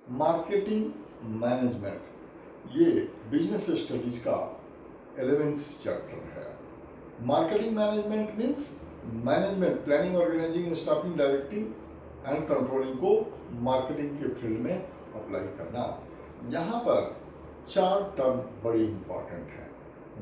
Marketing management ये business studies का 11th chapter है। Marketing management means management, planning, organising, staffing, directing and controlling को marketing के field में अप्लाई करना। यहाँ पर 4 टर्म बड़ी इंपॉर्टेंट है।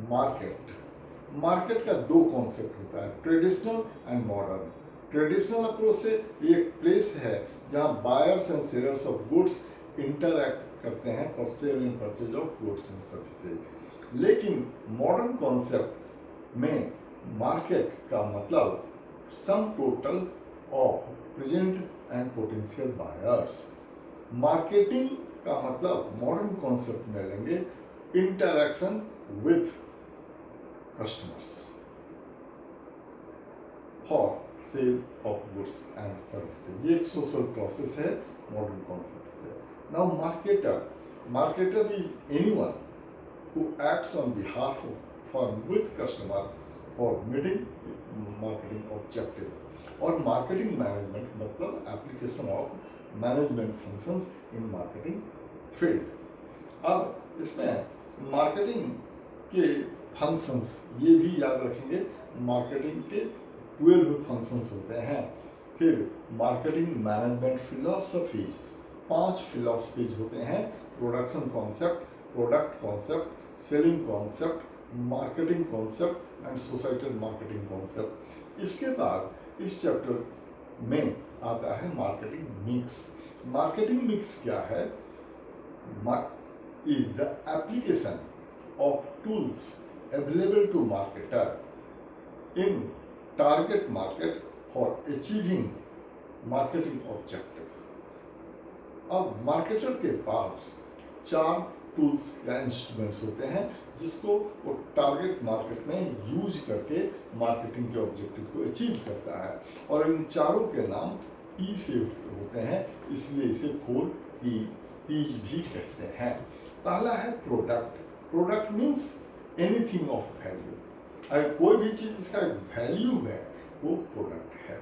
मार्केट का 2 कॉन्सेप्ट होता है, traditional and modern. Traditional approach से एक प्लेस है जहाँ buyers and sellers of goods interact करते हैं for sale and purchase of goods and services. लेकिन मॉडर्न कॉन्सेप्ट में मार्केट का मतलब sum total of present and potential buyers. Marketing का मतलब मॉडर्न कॉन्सेप्ट में लेंगे interaction with customers for sale of goods and services. ये एक सोशल प्रोसेस है मॉडर्न कॉन्सेप्ट से। Now marketer is anyone who acts on behalf of or with customer for meeting marketing objective। और marketing management मतलब application of management functions in marketing field। अब इसमें marketing के functions ये भी याद रखेंगे, marketing के 12 functions होते हैं। फिर marketing management philosophies, 5 philosophies होते हैं, production concept, product concept, selling concept, marketing concept and societal marketing concept. इसके बाद इस चैप्टर में आता है मार्केटिंग मिक्स। मार्केटिंग मिक्स क्या है? Is the application of tools available to marketer in target market for achieving marketing objective. अब marketer के पास 4 टूल्स या इंस्ट्रूमेंट्स होते हैं जिसको वो टारगेट मार्केट में यूज करके मार्केटिंग के ऑब्जेक्टिव को अचीव करता है। और इन चारों के नाम पी से होते हैं, इसलिए इसे 4 पीज भी कहते हैं। पहला है product. Product means anything of value. अगर कोई भी चीज़ इसका वैल्यू है वो प्रोडक्ट है।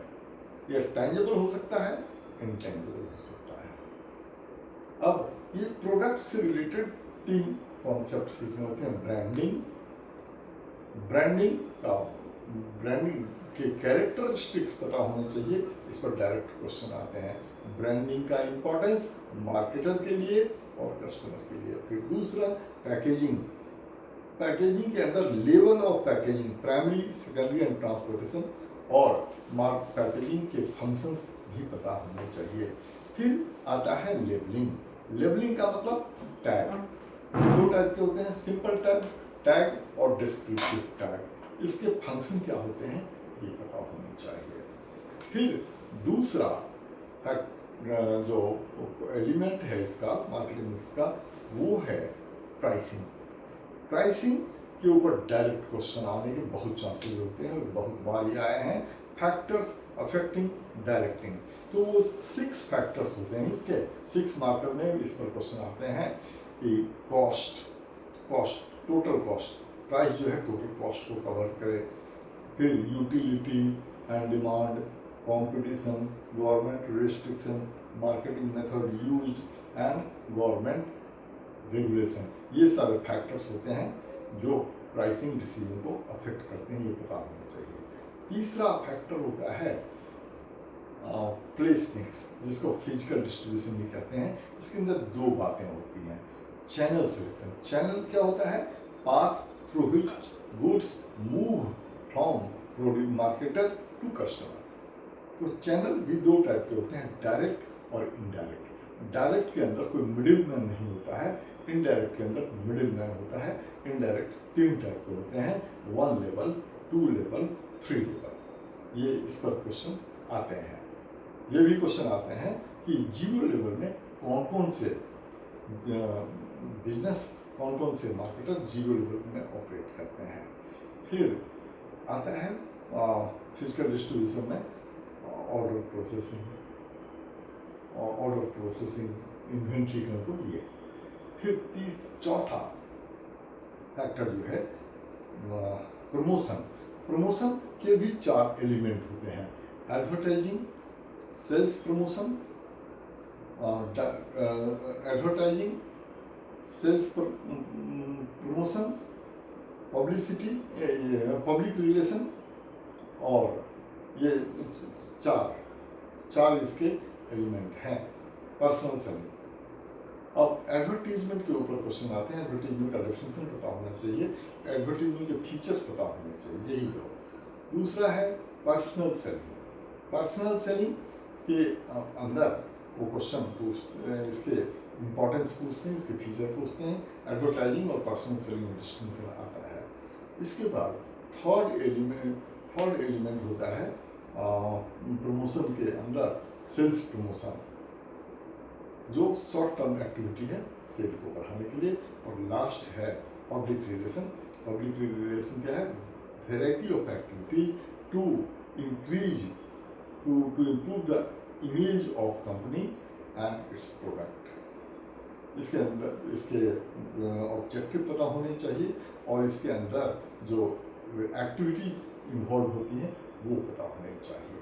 यह टेंजेबल हो सकता है, इनटेंजेबल हो सकता है। अब ये प्रोडक्ट से रिलेटेड 3 कॉन्सेप्ट सीखने होते हैं। ब्रांडिंग के कैरेक्टरिस्टिक्स पता होने चाहिए, इस पर डायरेक्ट क्वेश्चन आते हैं। ब्रांडिंग का इंपॉर्टेंस मार्केटर के लिए और कस्टमर के लिए। फिर दूसरा पैकेजिंग के अंदर level of packaging, primary, secondary and transportation, और पैकेजिंग के फंक्शंस भी पता होने चाहिए। फिर आता है लेबलिंग का मतलब टैग। 2 टाइप के होते हैं, सिंपल टैग और डिस्क्रिप्टिव टैग। इसके फंक्शन क्या होते हैं ये पता होने चाहिए। फिर दूसरा जो एलिमेंट है इसका मार्केटिंग मिक्स का वो है प्राइसिंग के ऊपर डायरेक्ट क्वेश्चन आने के बहुत चांसेस होते हैं और बहुत बार ये आए हैं। फैक्टर्स अफेक्टिंग डायरेक्टिंग, तो वो 6 फैक्टर्स होते हैं इसके। 6 मार्कर में इस पर क्वेश्चन आते हैं कि कॉस्ट, टोटल कॉस्ट, प्राइस जो है टोटल कॉस्ट को कवर करे। फिर utility and demand, competition, government restriction, marketing method used and government regulation, ये सारे फैक्टर्स होते हैं जो प्राइसिंग डिसीजन को अफेक्ट करते हैं, ये पता होना चाहिए। तीसरा फैक्टर होता है प्लेस मिक्स, जिसको फिजिकल डिस्ट्रीब्यूशन भी कहते हैं। इसके अंदर 2 बातें होती हैं। चैनल सिलेक्शन, चैनल क्या होता है? Path through which goods move from marketer to customer. तो चैनल भी 2 टाइप के होते हैं, डायरेक्ट और इनडायरेक्ट। डायरेक्ट के अंदर कोई मिडिल मैन नहीं होता है, इनडायरेक्ट के अंदर मिडिल मैन होता है। इनडायरेक्ट 3 टाइप के होते हैं, 1 लेवल, 2 लेवल, 3 लेवल। ये इस पर क्वेश्चन आते हैं। ये भी क्वेश्चन आते हैं कि 0 लेवल में कौन से बिजनेस, कौन से मार्केटर 0 लेवल में ऑपरेट करते हैं। फिर आता है फिजिकल डिस्ट्रीब्यूशन में ऑर्डर प्रोसेसिंग, इन्वेंट्री कंट्रोल, ये। फिर चौथा फैक्टर जो है प्रमोशन के भी 4 एलिमेंट होते हैं। Advertising, sales promotion, advertising, sales promotion, publicity, public relation, और ये चार चार इसके एलिमेंट हैं पर्सनल सेलिंग। अब एडवर्टीजमेंट के ऊपर क्वेश्चन आते हैं। एडवर्टीजमेंट का डेफिनेशन पता होना चाहिए, एडवर्टीजमेंट के फीचर्स पता होने चाहिए, यही दो। दूसरा है पर्सनल सेलिंग। पर्सनल सेलिंग के अंदर वो क्वेश्चन इसके इंपॉर्टेंस पूछते हैं, इसके फीचर पूछते हैं। एडवर्टाइजिंग और पर्सनल सेलिंग में डिस्टिंक्शन आता है। इसके बाद थर्ड एलिमेंट होता है प्रमोशन के अंदर सेल्स प्रमोशन, जो शॉर्ट टर्म एक्टिविटी है सेल को बढ़ाने के लिए। और लास्ट है पब्लिक रिलेशन। पब्लिक रिलेशन क्या है? Variety of activity to increase to improve the image of company and its product. इसके अंदर इसके ऑब्जेक्टिव पता होने चाहिए और इसके अंदर जो एक्टिविटी इन्वॉल्व होती हैं वो पता होने चाहिए।